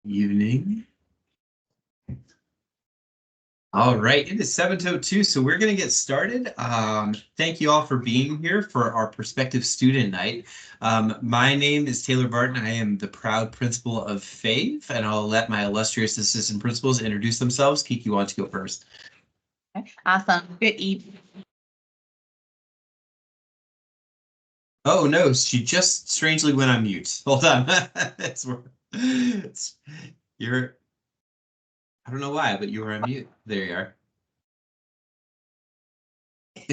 Evening. All right, it is 7:02, so we're going to get started. Thank you all for being here for our Prospective Student Night. My name is Taylor Barton. I am the proud principal of FAVE, and I'll let my illustrious assistant principals introduce themselves. Kiki, you want to go first? Awesome. Good evening. Oh no, she just strangely went on mute. Hold on. You're, I don't know why, but you were on mute. There you are.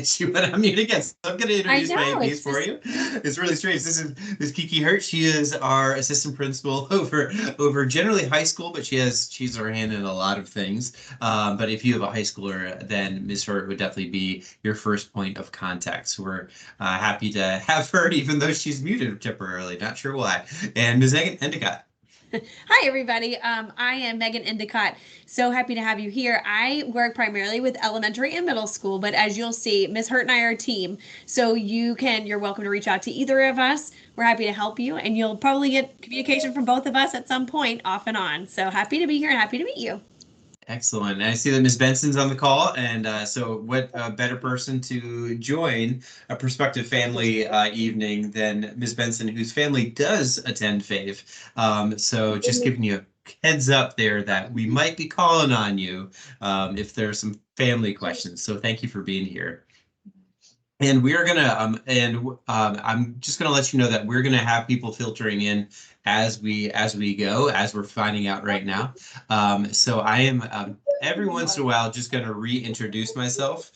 She went on mute again. So I'm going to introduce my APs for you. It's really strange. This is Kiki Hurt. She is our assistant principal over generally high school, but she's her hand in a lot of things. But if you have a high schooler, then Ms. Hurt would definitely be your first point of contact. So we're happy to have her, even though she's muted temporarily. Not sure why. And Ms. Endicott. Hi, everybody. I am Megan Endicott. So happy to have you here. I work primarily with elementary and middle school, but as you'll see, Ms. Hurt and I are a team. So you're welcome to reach out to either of us. We're happy to help you, and you'll probably get communication from both of us at some point off and on. So happy to be here and happy to meet you. Excellent. And I see that Ms. Benson's on the call, and so what better person to join a prospective family evening than Ms. Benson, whose family does attend FAVE. So just giving you a heads up there that we might be calling on you if there's some family questions. So thank you for being here. And we are gonna I'm just gonna let you know that we're gonna have people filtering in as we go, as we're finding out right now. So I am every once in a while just gonna reintroduce myself.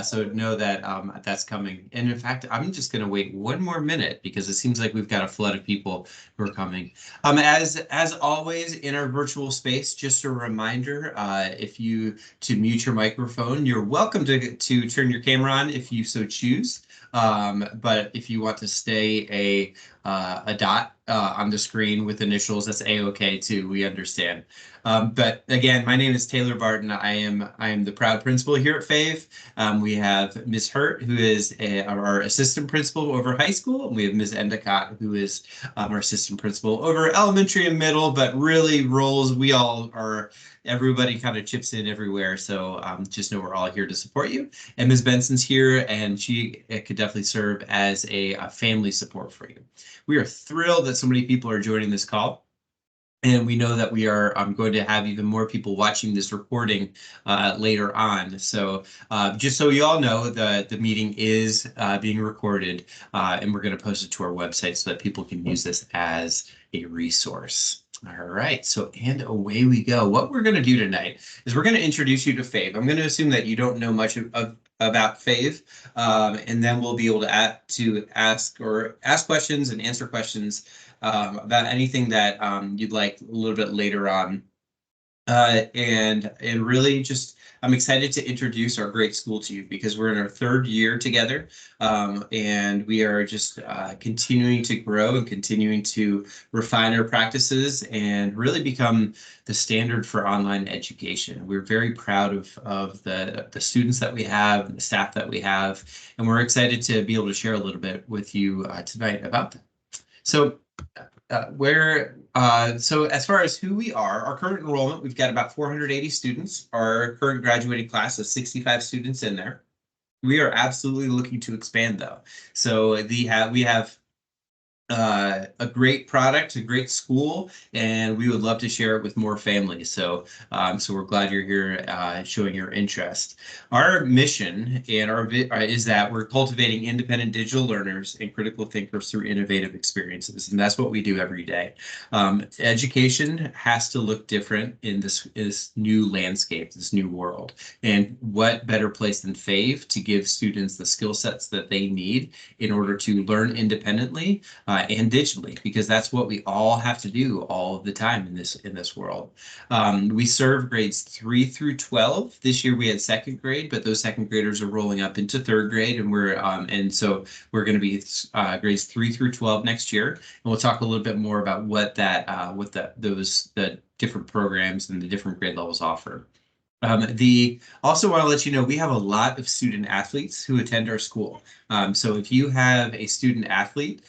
So know that that's coming. And in fact, I'm just gonna wait one more minute because it seems like we've got a flood of people who are coming. As always in our virtual space, just a reminder, to mute your microphone, you're welcome to turn your camera on if you so choose. But if you want to stay a dot on the screen with initials, that's a-okay too. We understand. But again, my name is Taylor Barton. I am the proud principal here at FAVE. We have Ms. Hurt, who is our assistant principal over high school, and we have Ms. Endicott, who is our assistant principal over elementary and middle. But really, roles we all are. Everybody kind of chips in everywhere, so just know we're all here to support you. And Ms. Benson's here, and she could definitely serve as a family support for you. We are thrilled that so many people are joining this call. And we know that we are going to have even more people watching this recording later on. So just so you all know, the meeting is being recorded, and we're going to post it to our website so that people can use this as a resource. All right, so and away we go. What we're going to do tonight is we're going to introduce you to FAVE. I'm going to assume that you don't know much about FAVE, and then we'll be able to ask questions and answer questions about anything that you'd like a little bit later on. And really just, I'm excited to introduce our great school to you because we're in our third year together, and we are just continuing to grow and continuing to refine our practices and really become the standard for online education. We're very proud of the students that we have and the staff that we have, and we're excited to be able to share a little bit with you tonight about that. So so as far as who we are, our current enrollment, we've got about 480 students. Our current graduating class of 65 students in there. We are absolutely looking to expand though. So we have a great product, a great school, and we would love to share it with more families. So, so we're glad you're here showing your interest. Our mission and is that we're cultivating independent digital learners and critical thinkers through innovative experiences, and that's what we do every day. Education has to look different in this new landscape, this new world, and what better place than FAVE to give students the skill sets that they need in order to learn independently and digitally, because that's what we all have to do all of the time in this world. We serve grades 3 through 12. This year we had second grade, but those second graders are rolling up into third grade, and so we're going to be grades 3 through 12 next year, and we'll talk a little bit more about what the different programs and the different grade levels offer. Also want to let you know we have a lot of student athletes who attend our school. So if you have a student athlete,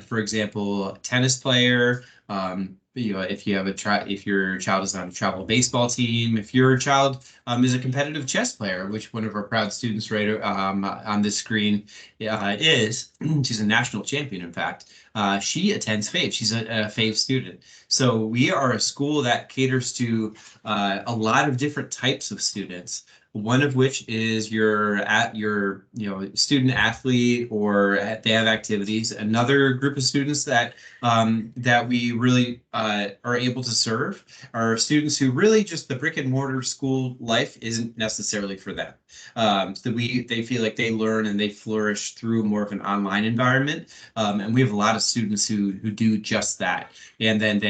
for example, tennis player, if you have if your child is on a travel baseball team, if your child is a competitive chess player, which one of our proud students right on this screen is, she's a national champion, in fact. She attends FAVE. She's a FAVE student. So we are a school that caters to a lot of different types of students. One of which is your student athlete, or they have activities. Another group of students that we really are able to serve are students who really just the brick and mortar school life isn't necessarily for them. So they feel like they learn and they flourish through more of an online environment, and we have a lot of students who do just that. And then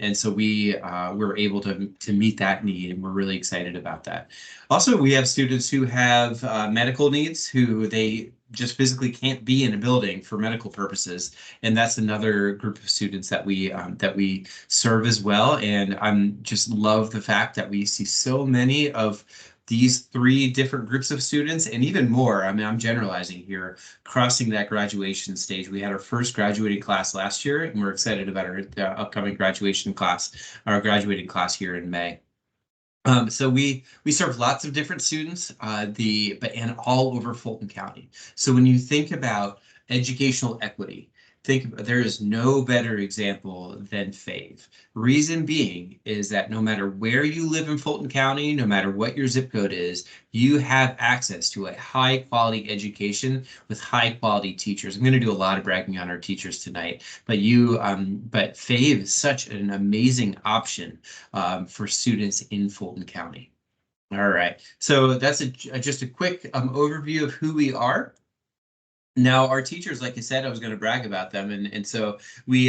and so we're able to meet that need, and we're really excited about that. Also, we have students who have medical needs, who they just physically can't be in a building for medical purposes, and that's another group of students that we serve as well. And I'm just love the fact that we see so many of these three different groups of students, and even more. I mean, I'm generalizing here, crossing that graduation stage. We had our first graduating class last year, and we're excited about our upcoming graduation class, our graduating class here in May. So we serve lots of different students, and all over Fulton County. So when you think about educational equity, there is no better example than FAVE. Reason being is that no matter where you live in Fulton County, no matter what your zip code is, you have access to a high quality education with high quality teachers. I'm going to do a lot of bragging on our teachers tonight, but FAVE is such an amazing option for students in Fulton County. All right, so that's just a quick overview of who we are. Now, our teachers, like I said, I was going to brag about them, and so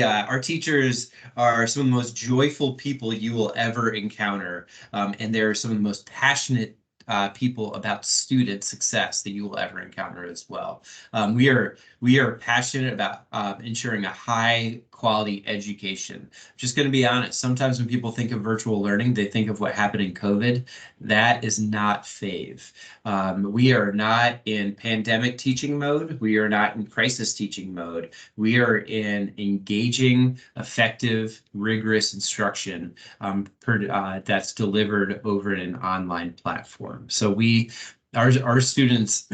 our teachers are some of the most joyful people you will ever encounter, and they're some of the most passionate people about student success that you will ever encounter as well. We are passionate about ensuring a high quality education. Just going to be honest, sometimes when people think of virtual learning, they think of what happened in COVID. That is not FAVE. We are not in pandemic teaching mode. We are not in crisis teaching mode. We are in engaging, effective, rigorous instruction that's delivered over an online platform. So our students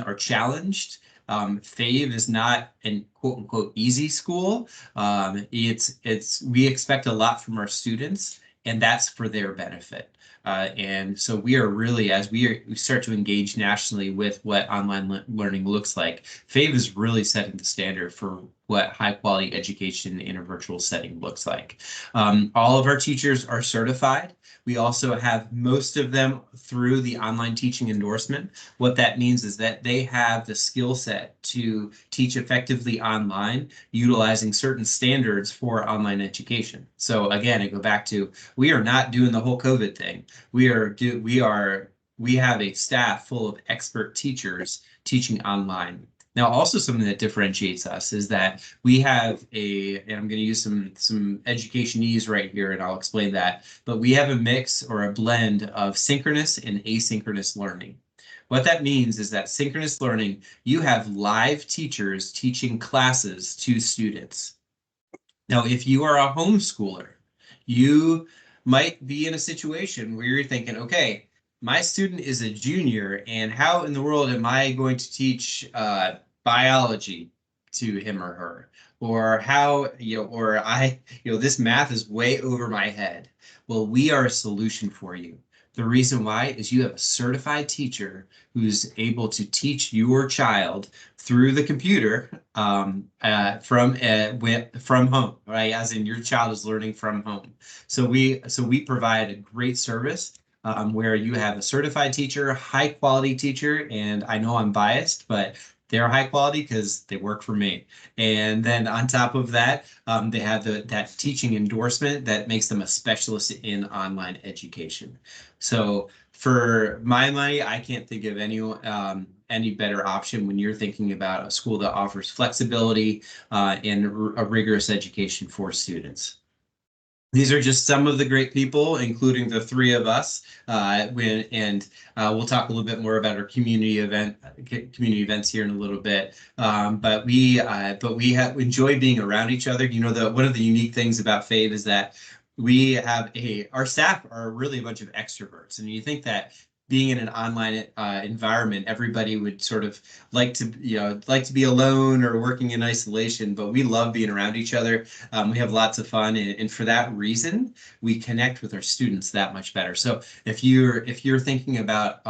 are challenged. FAVE is not an quote unquote easy school. We expect a lot from our students, and that's for their benefit. And so we are really, as we start to engage nationally with what online learning looks like, FAVE is really setting the standard for what high quality education in a virtual setting looks like. All of our teachers are certified. We also have most of them through the online teaching endorsement. What that means is that they have the skill set to teach effectively online, utilizing certain standards for online education. So again, I go back to, we are not doing the whole COVID thing. We have a staff full of expert teachers teaching online. Now, also something that differentiates us is that we have and I'm going to use some educationese right here, and I'll explain that, but we have a mix or a blend of synchronous and asynchronous learning. What that means is that synchronous learning, you have live teachers teaching classes to students. Now, if you are a homeschooler, you might be in a situation where you're thinking, okay, my student is a junior, and how in the world am I going to teach biology to him or her? Or this math is way over my head. Well, we are a solution for you. The reason why is you have a certified teacher who's able to teach your child through the computer from home, right? As in your child is learning from home. So we provide a great service where you have a certified teacher, high quality teacher, and I know I'm biased, but they're high quality because they work for me. And then on top of that, they have that teaching endorsement that makes them a specialist in online education. So for my money, I can't think of any better option when you're thinking about a school that offers flexibility and a rigorous education for students. These are just some of the great people, including the three of us. We'll talk a little bit more about our community events here in a little bit. But we have enjoy being around each other. You know, the one of the unique things about Fave is that we have our staff are really a bunch of extroverts, and you think that being in an online environment, everybody would sort of like to be alone or working in isolation, but we love being around each other. We have lots of fun, and for that reason, we connect with our students that much better. So if you're thinking about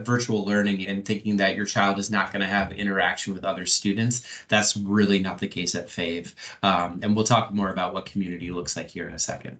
virtual learning and thinking that your child is not going to have interaction with other students, that's really not the case at Fave. And we'll talk more about what community looks like here in a second.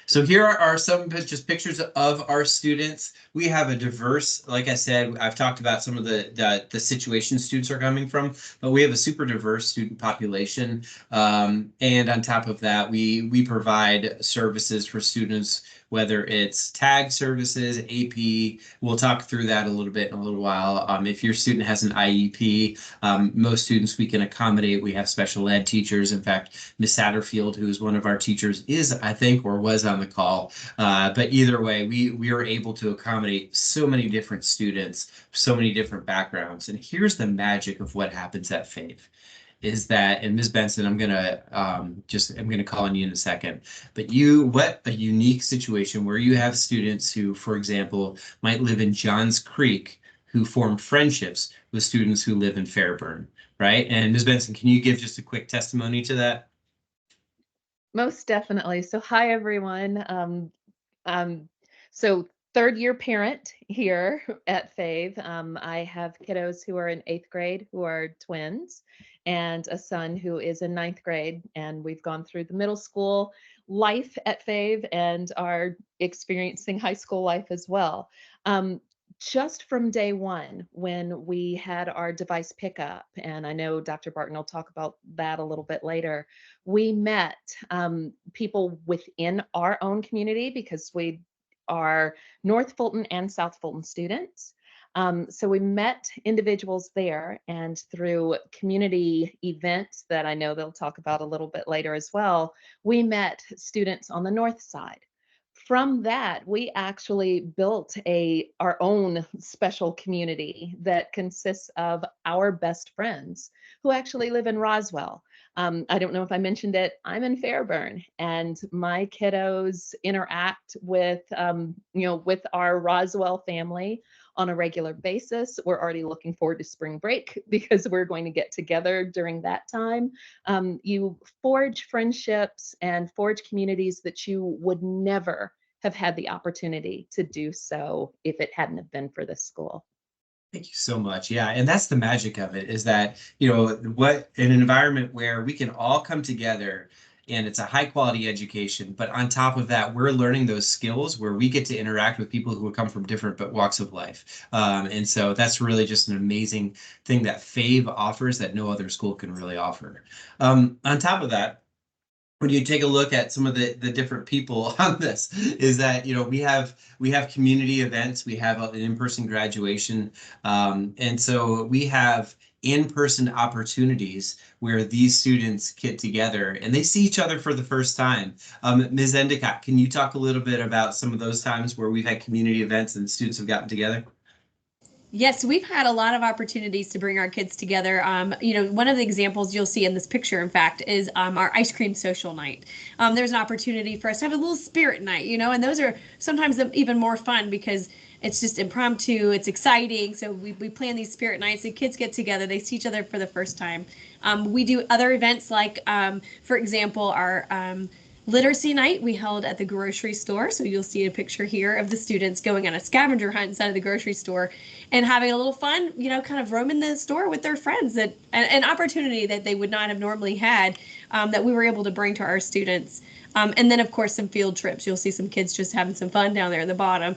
So here are some just pictures of our students. We have a diverse, like I said, I've talked about some of the situation students are coming from, but we have a super diverse student population. And on top of that, we provide services for students, whether it's tag services, AP. We'll talk through that a little bit in a little while. If your student has an IEP, most students we can accommodate. We have special ed teachers. In fact, Miss Satterfield, who is one of our teachers, is, I think, or was on the call. But either way, we are able to accommodate so many different students, so many different backgrounds. And here's the magic of what happens at Fave is that, and Ms. Benson, I'm gonna call on you in a second, but what a unique situation where you have students who, for example, might live in Johns Creek who form friendships with students who live in Fairburn, right? And Ms. Benson, can you give just a quick testimony to that? Most definitely. So, hi everyone. Um, so third year parent here at Fave. I have kiddos who are in eighth grade who are twins, and a son who is in ninth grade. And we've gone through the middle school life at Fave and are experiencing high school life as well. Um, just from day one, when we had our device pickup, and I know Dr. Barton will talk about that a little bit later, we met people within our own community because we are North Fulton and South Fulton students. So we met individuals there, and through community events that I know they'll talk about a little bit later as well, we met students on the north side. From that, we actually built our own special community that consists of our best friends who actually live in Roswell. I don't know if I mentioned it. I'm in Fairburn, and my kiddos interact with our Roswell family on a regular basis. We're already looking forward to spring break because we're going to get together during that time. You forge friendships and forge communities that you would never have had the opportunity to do so if it hadn't have been for this school. Thank you so much. Yeah, and that's the magic of it is that, what an environment where we can all come together and it's a high quality education, but on top of that, we're learning those skills where we get to interact with people who come from different walks of life. And so that's really just an amazing thing that Fave offers that no other school can really offer. On top of that, when you take a look at some of the different people on this is that we have community events, we have an in-person graduation, and so we have in-person opportunities where these students get together and they see each other for the first time. Ms. Endicott, can you talk a little bit about some of those times where we've had community events and students have gotten together? Yes, we've had a lot of opportunities to bring our kids together. One of the examples you'll see in this picture, in fact, is our ice cream social night. There's an opportunity for us to have a little spirit night, and those are sometimes even more fun because it's just impromptu, it's exciting. So we plan these spirit nights, the kids get together, they see each other for the first time. We do other events like, for example, our literacy night we held at the grocery store. So you'll see a picture here of the students going on a scavenger hunt inside of the grocery store and having a little fun, kind of roaming the store with their friends, that an opportunity that they would not have normally had, that we were able to bring to our students. And then, of course, some field trips. You'll see some kids just having some fun down there at the bottom.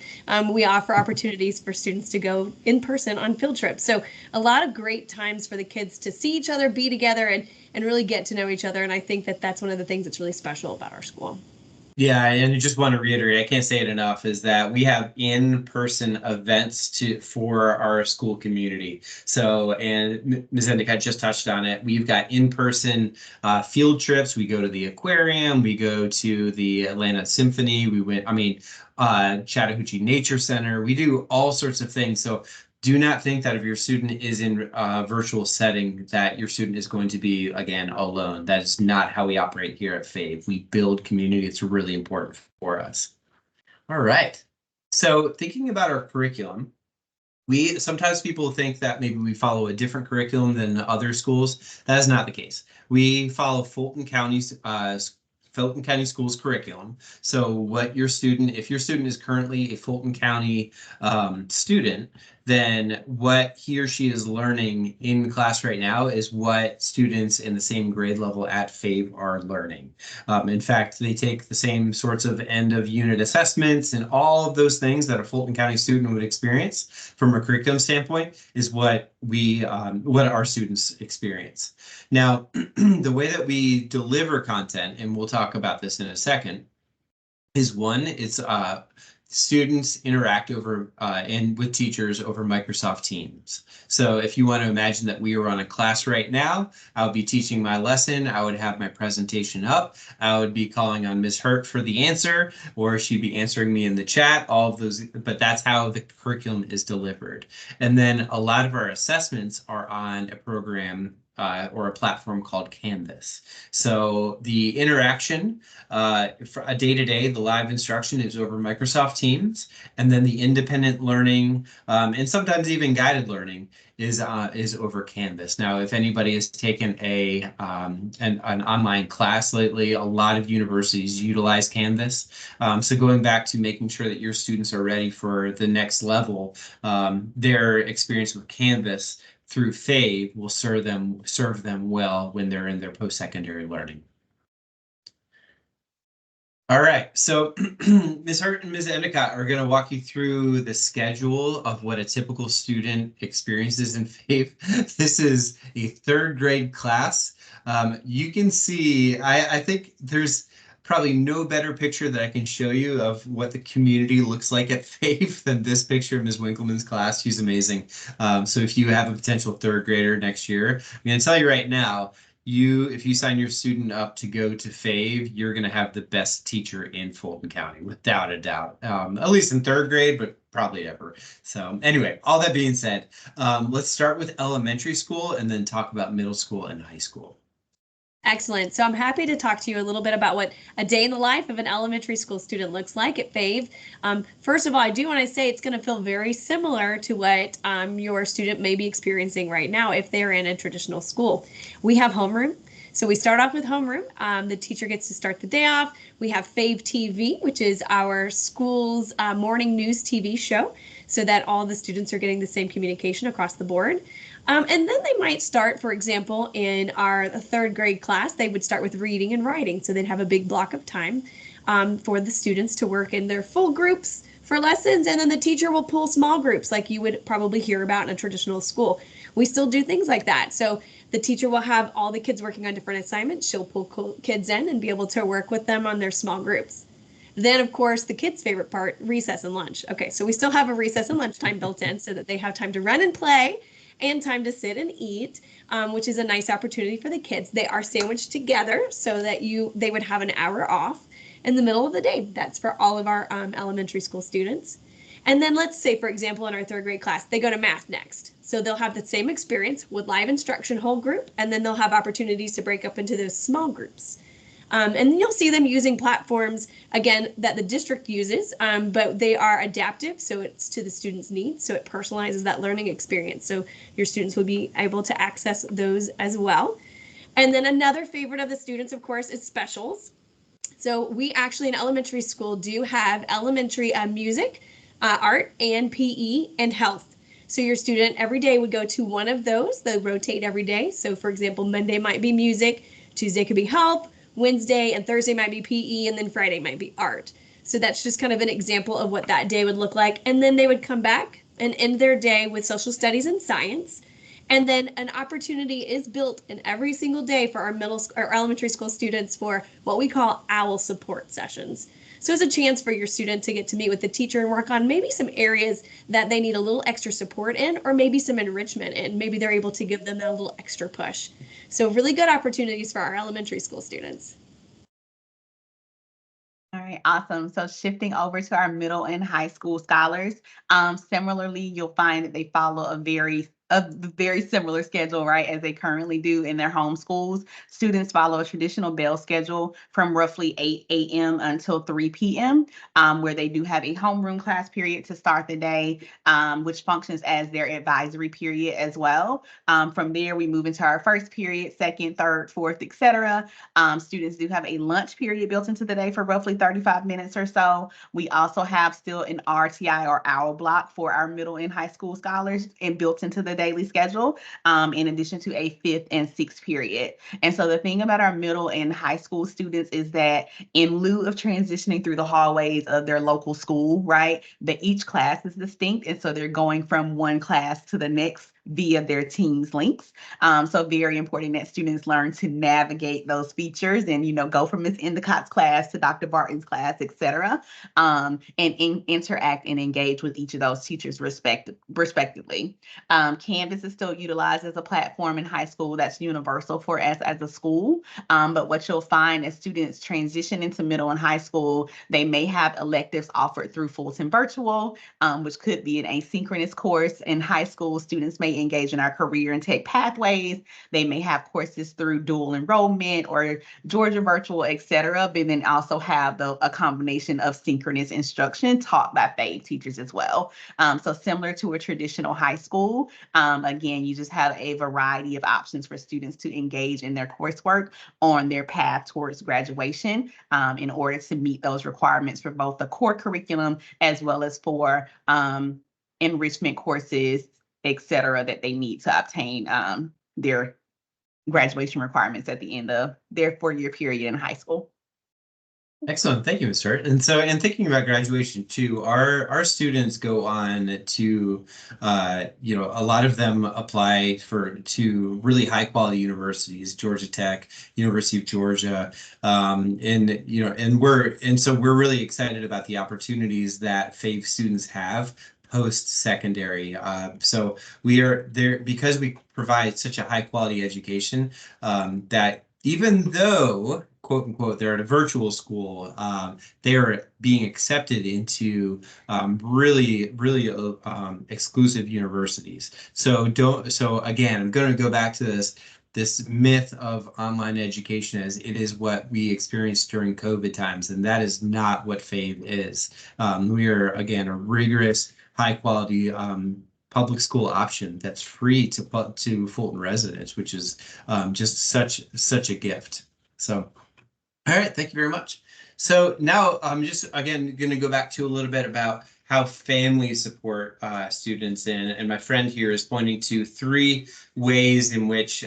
We offer opportunities for students to go in person on field trips. So a lot of great times for the kids to see each other, be together, and really get to know each other. And I think that that's one of the things that's really special about our school. Yeah, and I just want to reiterate, I can't say it enough, is that we have in-person events for our school community. So, and Ms. Endicott just touched on it. We've got in-person field trips. We go to the aquarium, we go to the Atlanta Symphony, we went, Chattahoochee Nature Center. We do all sorts of things. So do not think that if your student is in a virtual setting that your student is going to be, again, alone. That is not how we operate here at FAVE. We build community. It's really important for us. All right. So thinking about our curriculum, we sometimes people think that maybe we follow a different curriculum than other schools. That is not the case. We follow Fulton County Schools curriculum. So what your student, if your student is currently a Fulton County student, then what he or she is learning in class right now is what students in the same grade level at FAVE are learning. In fact, they take the same sorts of end of unit assessments and all of those things that a Fulton County student would experience from a curriculum standpoint is what our students experience. Now, the way that we deliver content, and we'll talk about this in a second, is one, it's students interact over and with teachers over Microsoft Teams. So if you want to imagine that we were on a class right now, I would be teaching my lesson, I would have my presentation up, I would be calling on Ms. Hurt for the answer, or she'd be answering me in the chat, all of those, but that's how the curriculum is delivered. And then a lot of our assessments are on a program or a platform called Canvas. So the interaction for a day-to-day, the live instruction is over Microsoft Teams, and then the independent learning and sometimes even guided learning is over Canvas. Now, if anybody has taken an online class lately, a lot of universities utilize Canvas. So going back to making sure that your students are ready for the next level, their experience with Canvas through FAVE will serve them well when they're in their post-secondary learning. All right, so Ms. Hurt and Ms. Endicott are going to walk you through the schedule of what a typical student experiences in FAVE. This is a third grade class. You can see, I think there's probably no better picture that I can show you of what the community looks like at FAVE than this picture of Ms. Winkleman's class. She's amazing. So if you have a potential third grader next year, I'm going to tell you right now, if you sign your student up to go to FAVE, you're going to have the best teacher in Fulton County, without a doubt, at least in third grade, but probably ever. So anyway, all that being said, let's start with elementary school and then talk about middle school and high school. Excellent. So I'm happy to talk to you a little bit about what a day in the life of an elementary school student looks like at FAVE. First of all, I do want to say it's going to feel very similar to what your student may be experiencing right now if they're in a traditional school. We have homeroom. So we start off with homeroom. The teacher gets to start the day off. We have FAVE TV, which is our school's morning news TV show, so that all the students are getting the same communication across the board. And then they might start, for example, in our third grade class, they would start with reading and writing. So they'd have a big block of time for the students to work in their full groups for lessons. And then the teacher will pull small groups like you would probably hear about in a traditional school. We still do things like that. So the teacher will have all the kids working on different assignments. She'll pull kids in and be able to work with them on their small groups. Then, of course, the kids' favorite part, recess and lunch. Okay, so we still have a recess and lunchtime built in so that they have time to run and play and time to sit and eat, which is a nice opportunity for the kids. They are sandwiched together so that they would have an hour off in the middle of the day. That's for all of our elementary school students. And then let's say, for example, in our third grade class, they go to math next. So they'll have the same experience with live instruction whole group, and then they'll have opportunities to break up into those small groups. And you'll see them using platforms, again, that the district uses, but they are adaptive, so it's to the student's needs, so it personalizes that learning experience. So your students will be able to access those as well. And then another favorite of the students, of course, is specials. So we actually in elementary school do have elementary music, art, and PE, and health. So your student every day would go to one of those. They rotate every day. So for example, Monday might be music, Tuesday could be health, Wednesday and Thursday might be PE, and then Friday might be art. So that's just kind of an example of what that day would look like. And then they would come back and end their day with social studies and science. And then an opportunity is built in every single day for our or elementary school students for what we call OWL support sessions. So it's a chance for your student to get to meet with the teacher and work on maybe some areas that they need a little extra support in, or maybe some enrichment in. Maybe they're able to give them that little extra push. So really good opportunities for our elementary school students. All right, awesome. So shifting over to our middle and high school scholars, similarly, you'll find that they follow a very similar schedule, right, as they currently do in their home schools. Students follow a traditional bell schedule from roughly 8 a.m. until 3 p.m., where they do have a homeroom class period to start the day, which functions as their advisory period as well. From there, we move into our first period, second, third, fourth, etc. Students do have a lunch period built into the day for roughly 35 minutes or so. We also have still an RTI or hour block for our middle and high school scholars and built into the daily schedule, in addition to a fifth and sixth period. And so the thing about our middle and high school students is that in lieu of transitioning through the hallways of their local school, right, that each class is distinct. And so they're going from one class to the next via their Teams links. So very important that students learn to navigate those features and, go from Ms. Endicott's class to Dr. Barton's class, et cetera, and interact and engage with each of those teachers respectively. Canvas is still utilized as a platform in high school that's universal for us as a school. But what you'll find as students transition into middle and high school, they may have electives offered through Fulton Virtual, which could be an asynchronous course. In high school, students may engage in our career and tech pathways. They may have courses through dual enrollment or Georgia Virtual, et cetera, but then also have a combination of synchronous instruction taught by FAVE teachers as well. So similar to a traditional high school, again, you just have a variety of options for students to engage in their coursework on their path towards graduation, in order to meet those requirements for both the core curriculum as well as for enrichment courses, et cetera, that they need to obtain their graduation requirements at the end of their 4-year period in high school. Excellent. Thank you, Mr. And so, and thinking about graduation too, our students go on to, a lot of them apply to really high quality universities, Georgia Tech, University of Georgia, so we're really excited about the opportunities that FAVE students have post-secondary. So we are there because we provide such a high quality education, that even though, quote unquote, they're at a virtual school, they are being accepted into really exclusive universities. So again, I'm going to go back to this myth of online education as it is what we experienced during COVID times, and that is not what FAVE is. We are, again, a rigorous, high quality public school option that's free to Fulton residents, which is just such a gift. So, all right, thank you very much. So now I'm just again going to go back to a little bit about how families support students, and my friend here is pointing to 3 ways in which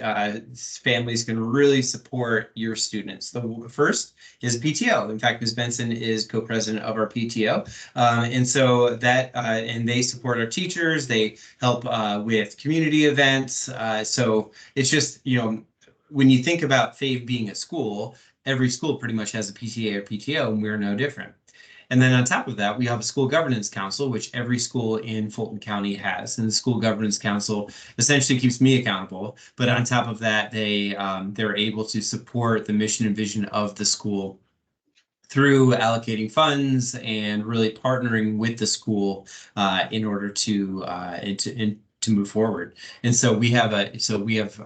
families can really support your students. The first is PTO. In fact, Ms. Benson is co-president of our PTO, and so and they support our teachers. They help with community events. So it's just, when you think about FAVE being a school, every school pretty much has a PTA or PTO, and we're no different. And then on top of that, we have a school governance council, which every school in Fulton County has. And the school governance council essentially keeps me accountable. But on top of that, they're able to support the mission and vision of the school through allocating funds and really partnering with the school in order to move forward. And so we have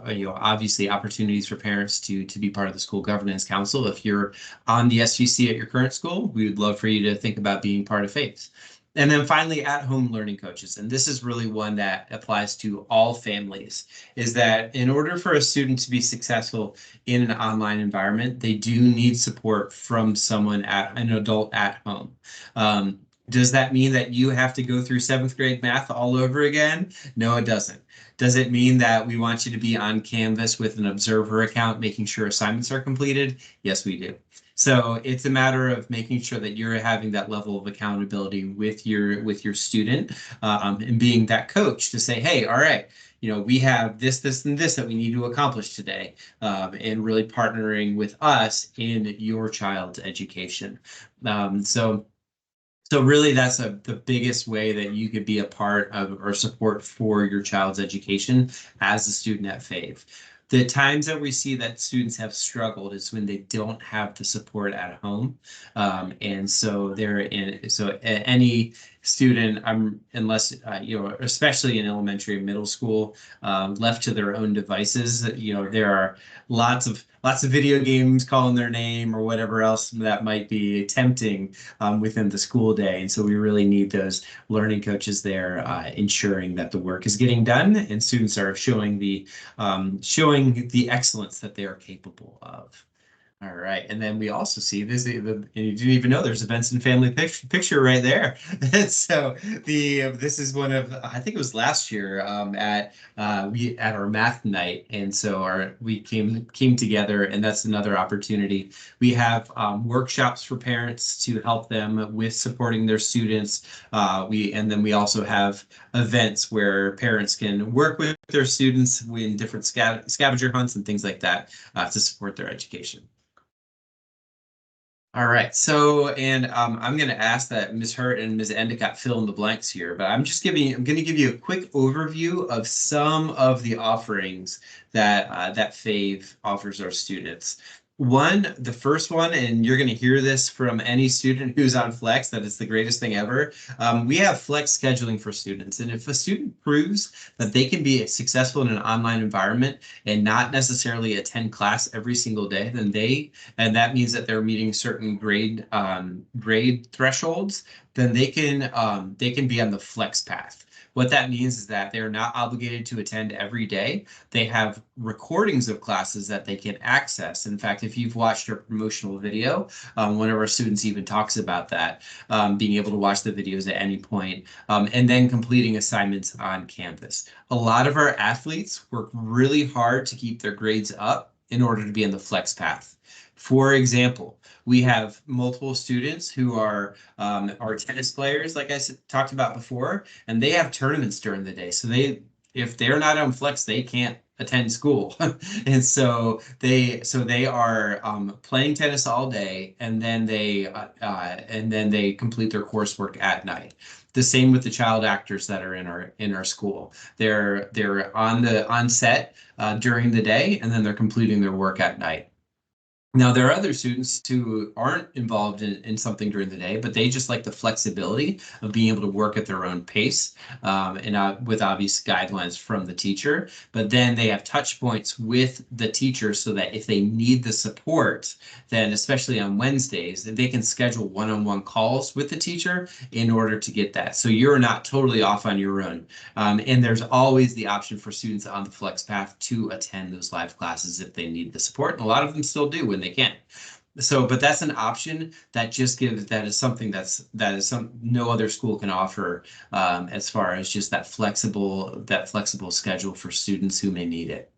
obviously opportunities for parents to be part of the school governance council. If you're on the SGC at your current school, we would love for you to think about being part of FAVES. And then finally, at-home learning coaches. And this is really one that applies to all families, is that in order for a student to be successful in an online environment, they do need support from an adult at home. Does that mean that you have to go through 7th grade math all over again? No, it doesn't. Does it mean that we want you to be on Canvas with an observer account, making sure assignments are completed? Yes, we do. So it's a matter of making sure that you're having that level of accountability with your student, and being that coach to say, hey, all right, we have this, and this that we need to accomplish today, and really partnering with us in your child's education. So really, that's the biggest way that you could be a part of or support for your child's education as a student at FAVE. The times that we see that students have struggled is when they don't have the support at home. And so any student, unless, especially in elementary and middle school, left to their own devices, there are lots of video games calling their name or whatever else that might be tempting within the school day. And so we really need those learning coaches there, ensuring that the work is getting done and students are showing the excellence that they are capable of. All right, and then we also see this. And you didn't even know there's a Benson family picture right there. So this is one of, I think it was last year, at our math night, and so we came together, and that's another opportunity. We have workshops for parents to help them with supporting their students. And then we also have events where parents can work with their students in different scavenger hunts and things like that to support their education. All right, so I'm going to ask that Ms. Hurt and Ms. Endicott fill in the blanks here, but I'm going to give you a quick overview of some of the offerings that FAVE offers our students. The first one, and you're going to hear this from any student who's on Flex, that it's the greatest thing ever. We have Flex scheduling for students, and if a student proves that they can be successful in an online environment and not necessarily attend class every single day, and that means that they're meeting certain grade thresholds, then they can be on the Flex path. What that means is that they're not obligated to attend every day. They have recordings of classes that they can access. In fact, if you've watched our promotional video, one of our students even talks about that, being able to watch the videos at any point, and then completing assignments on campus. A lot of our athletes work really hard to keep their grades up in order to be in the Flex path. For example, we have multiple students who are tennis players, like I talked about before, and they have tournaments during the day. So if they're not on Flex, they can't attend school. And so they are playing tennis all day, and then they complete their coursework at night. The same with the child actors that are in our school. They're on set during the day, and then they're completing their work at night. Now, there are other students who aren't involved in something during the day, but they just like the flexibility of being able to work at their own pace, and with obvious guidelines from the teacher. But then they have touch points with the teacher so that if they need the support, then especially on Wednesdays, they can schedule one-on-one calls with the teacher in order to get that. So you're not totally off on your own. And there's always the option for students on the Flex path to attend those live classes if they need the support. And a lot of them still do when they can. So, but that's an option that is something no other school can offer, as far as just that flexible schedule for students who may need it.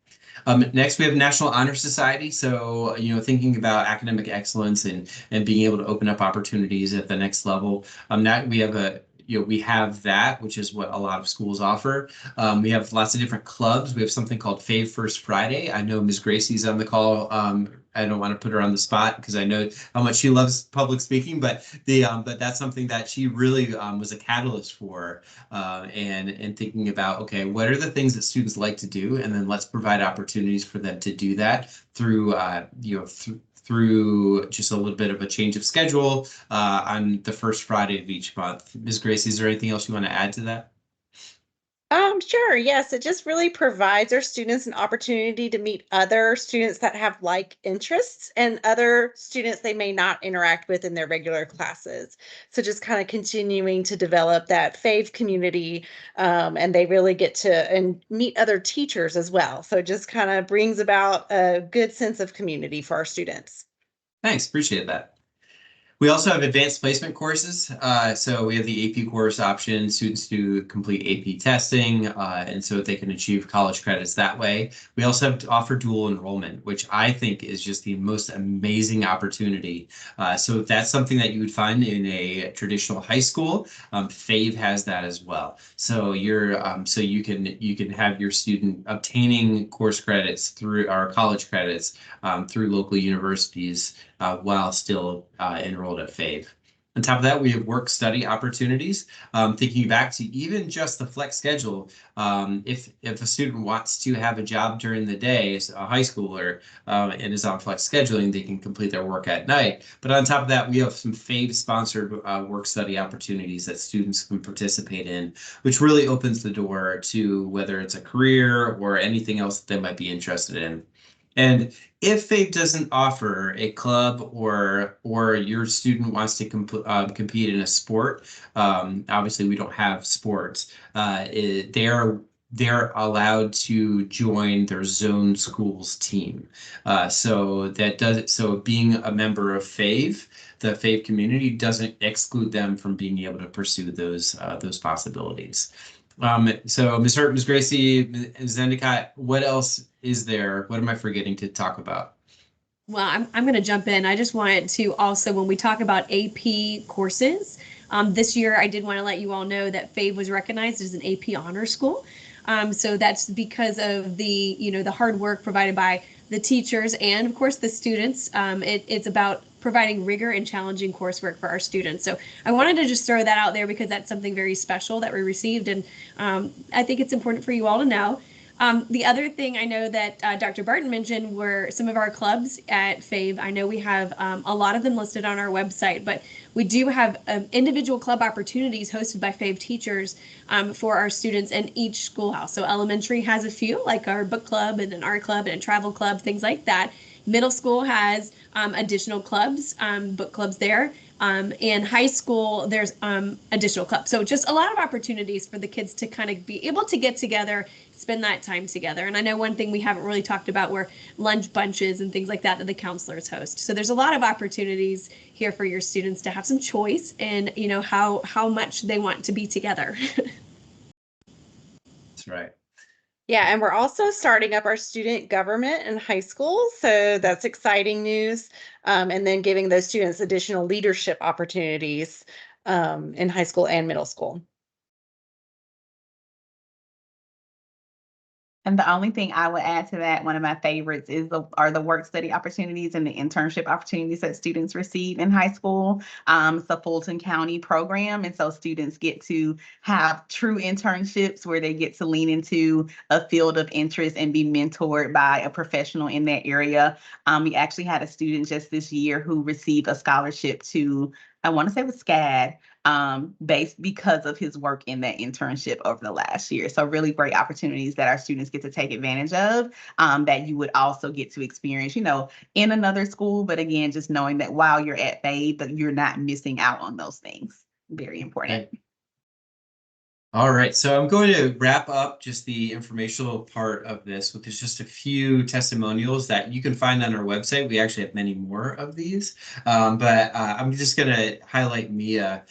Next, we have National Honor Society. So, thinking about academic excellence and being able to open up opportunities at the next level. We have that, which is what a lot of schools offer. We have lots of different clubs. We have something called Fave First Friday. I know Ms. Gracie's on the call. I don't want to put her on the spot because I know how much she loves public speaking, but that's something that she really was a catalyst for, and thinking about, okay, what are the things that students like to do, and then let's provide opportunities for them to do that through through just a little bit of a change of schedule on the first Friday of each month. Ms. Gracie, is there anything else you want to add to that? Sure. Yes, it just really provides our students an opportunity to meet other students that have like interests and other students they may not interact with in their regular classes. So just kind of continuing to develop that FAVE community, and they really get to meet other teachers as well. So it just kind of brings about a good sense of community for our students. Thanks, appreciate that. We also have advanced placement courses. So we have the AP course option. Students do complete AP testing, and so they can achieve college credits that way. We also have to offer dual enrollment, which I think is just the most amazing opportunity. So if that's something that you would find in a traditional high school, FAVE has that as well. So so you can have your student obtaining course credits through our college credits through local universities while still enrolled at FAVE. On top of that, we have work-study opportunities. Thinking back to even just the flex schedule, if a student wants to have a job during the day, as a high schooler, and is on flex scheduling, they can complete their work at night. But on top of that, we have some FAVE-sponsored work-study opportunities that students can participate in, which really opens the door to whether it's a career or anything else that they might be interested in. And if FAVE doesn't offer a club or your student wants to compete in a sport, obviously we don't have sports. They're allowed to join their zone schools team. So being a member of FAVE, the FAVE community doesn't exclude them from being able to pursue those possibilities. So Ms. Hurt, Ms. Gracie, Ms. Endicott, what else is there? What am I forgetting to talk about? Well, I'm going to jump in. I just wanted to also, when we talk about AP courses, this year I did want to let you all know that FAVE was recognized as an AP honor school. So that's because of the hard work provided by the teachers and of course the students. It's about providing rigor and challenging coursework for our students. So I wanted to just throw that out there because that's something very special that we received, and I think it's important for you all to know. The other thing I know that Dr. Barton mentioned were some of our clubs at FAVE. I know we have a lot of them listed on our website, but we do have individual club opportunities hosted by FAVE teachers for our students in each schoolhouse. So elementary has a few, like our book club and an art club and a travel club, things like that. Middle school has additional clubs, book clubs there. And high school, there's additional clubs. So just a lot of opportunities for the kids to kind of be able to get together, spend that time together. And I know one thing we haven't really talked about were lunch bunches and things like that the counselors host. So there's a lot of opportunities here for your students to have some choice in, how much they want to be together. That's right. Yeah, and we're also starting up our student government in high school. So that's exciting news. And then giving those students additional leadership opportunities in high school and middle school. And the only thing I would add to that, one of my favorites are the work study opportunities and the internship opportunities that students receive in high school. It's a Fulton County program, and so students get to have true internships where they get to lean into a field of interest and be mentored by a professional in that area. We actually had a student just this year who received a scholarship to, I want to say it was SCAD, based because of his work in that internship over the last year. So really great opportunities that our students get to take advantage of, that you would also get to experience, in another school. But again, just knowing that while you're at FAVE, that you're not missing out on those things. Very important. Okay. All right, so I'm going to wrap up just the informational part of this with just a few testimonials that you can find on our website. We actually have many more of these, but I'm just going to highlight Mia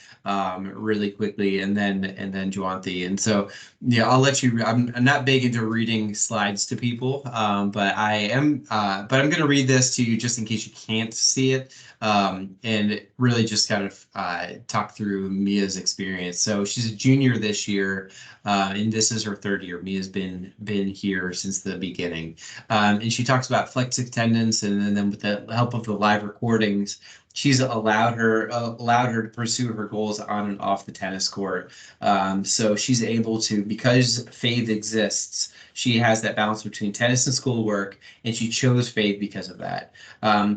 really quickly, and then Juwanthi. And so, yeah, I'll let you. I'm not big into reading slides to people, but I am. But I'm going to read this to you just in case you can't see it. And really just kind of talk through Mia's experience. So she's a junior this year, and this is her third year. Mia's been here since the beginning, and she talks about flex attendance, and then with the help of the live recordings, she's allowed her to pursue her goals on and off the tennis court. So she's able to, because FAVE exists, she has that balance between tennis and schoolwork, and she chose FAVE because of that.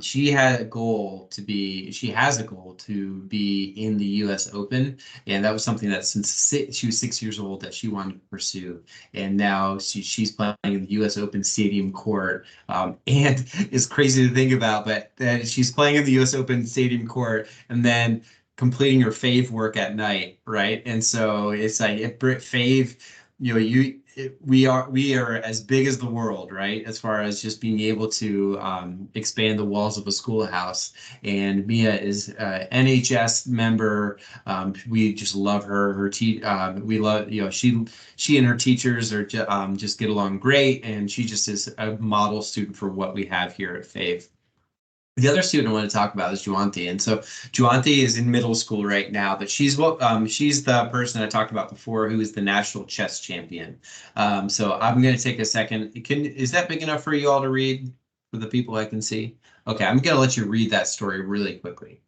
She has a goal to be in the U.S. Open, and that was something that since she was 6 years old that she wanted to pursue. And now she's playing in the U.S. Open Stadium court, and it's crazy to think about, but that she's playing in the U.S. Open Stadium court and then completing her FAVE work at night, right? And so it's like if FAVE, we are as big as the world, right? As far as just being able to expand the walls of a schoolhouse. And Mia is a NHS member. We just love her. We love, she and her teachers are just get along great, and she just is a model student for what we have here at Fave. The other student I want to talk about is Juanti. And so Juanti is in middle school right now, but she's the person I talked about before who is the national chess champion. So I'm going to take a second. Is that big enough for you all to read for the people I can see? Okay, I'm going to let you read that story really quickly.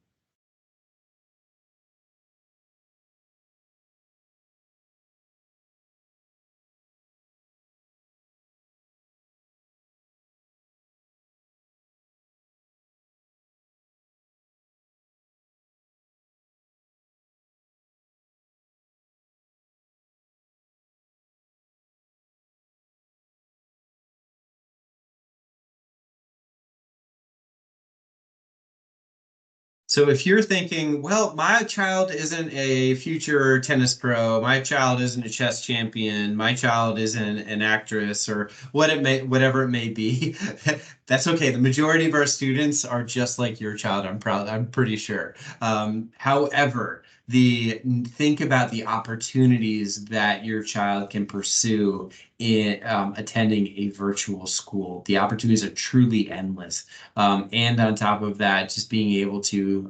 So if you're thinking, well, my child isn't a future tennis pro, my child isn't a chess champion, my child isn't an actress, or whatever it may be, that's okay. The majority of our students are just like your child. I'm pretty sure. However, think about the opportunities that your child can pursue in attending a virtual school. The opportunities are truly endless. And on top of that, just being able to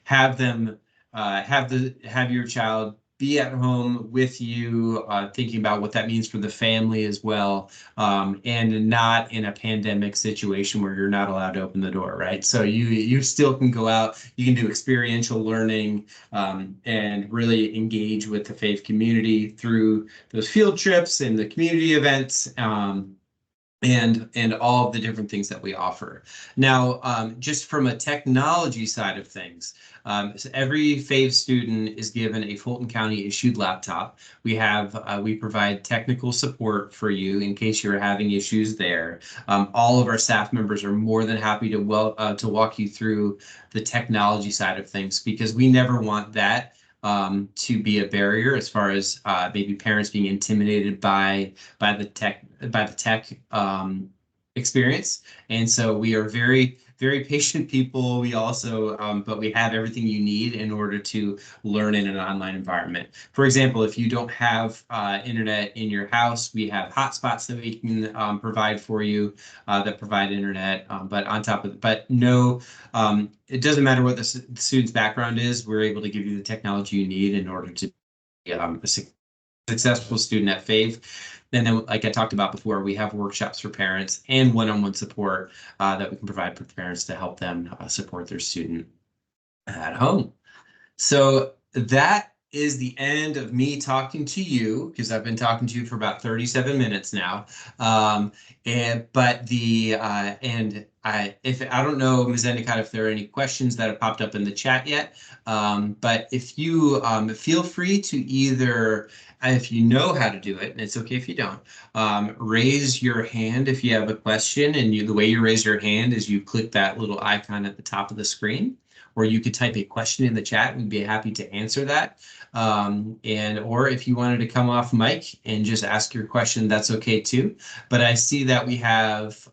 have them have your child be at home with you, thinking about what that means for the family as well, and not in a pandemic situation where you're not allowed to open the door, right? So you still can go out, you can do experiential learning, and really engage with the faith community through those field trips and the community events. And all of the different things that we offer. Now, just from a technology side of things, so every FAVE student is given a Fulton County issued laptop. We provide technical support for you in case you're having issues there. All of our staff members are more than happy to walk you through the technology side of things, because we never want that to be a barrier as far as maybe parents being intimidated by the tech experience. And so we are very, very patient people. We also, but we have everything you need in order to learn in an online environment. For example, if you don't have internet in your house, we have hotspots that we can provide for you that provide internet. But on top of it, it doesn't matter what the student's background is. We're able to give you the technology you need in order to be a successful student at FAVE. And then, like I talked about before, we have workshops for parents and one-on-one support that we can provide for parents to help them support their student at home. So that is the end of me talking to you, because I've been talking to you for about 37 minutes now. I don't know, Ms. Endicott, if there are any questions that have popped up in the chat yet, but if you feel free to either, if you know how to do it, and it's okay if you don't, raise your hand if you have a question, and the way you raise your hand is you click that little icon at the top of the screen, or you could type a question in the chat. We'd be happy to answer that. Or if you wanted to come off mic and just ask your question, that's okay too. But I see that we have,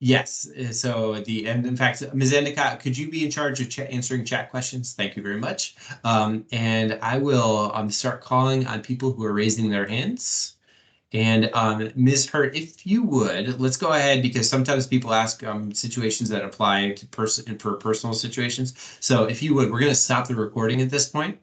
yes. So in fact, Ms. Endicott, could you be in charge of answering chat questions? Thank you very much. And I will start calling on people who are raising their hands. And Ms. Hurt, if you would, let's go ahead, because sometimes people ask situations that apply to for personal situations. So if you would, we're going to stop the recording at this point.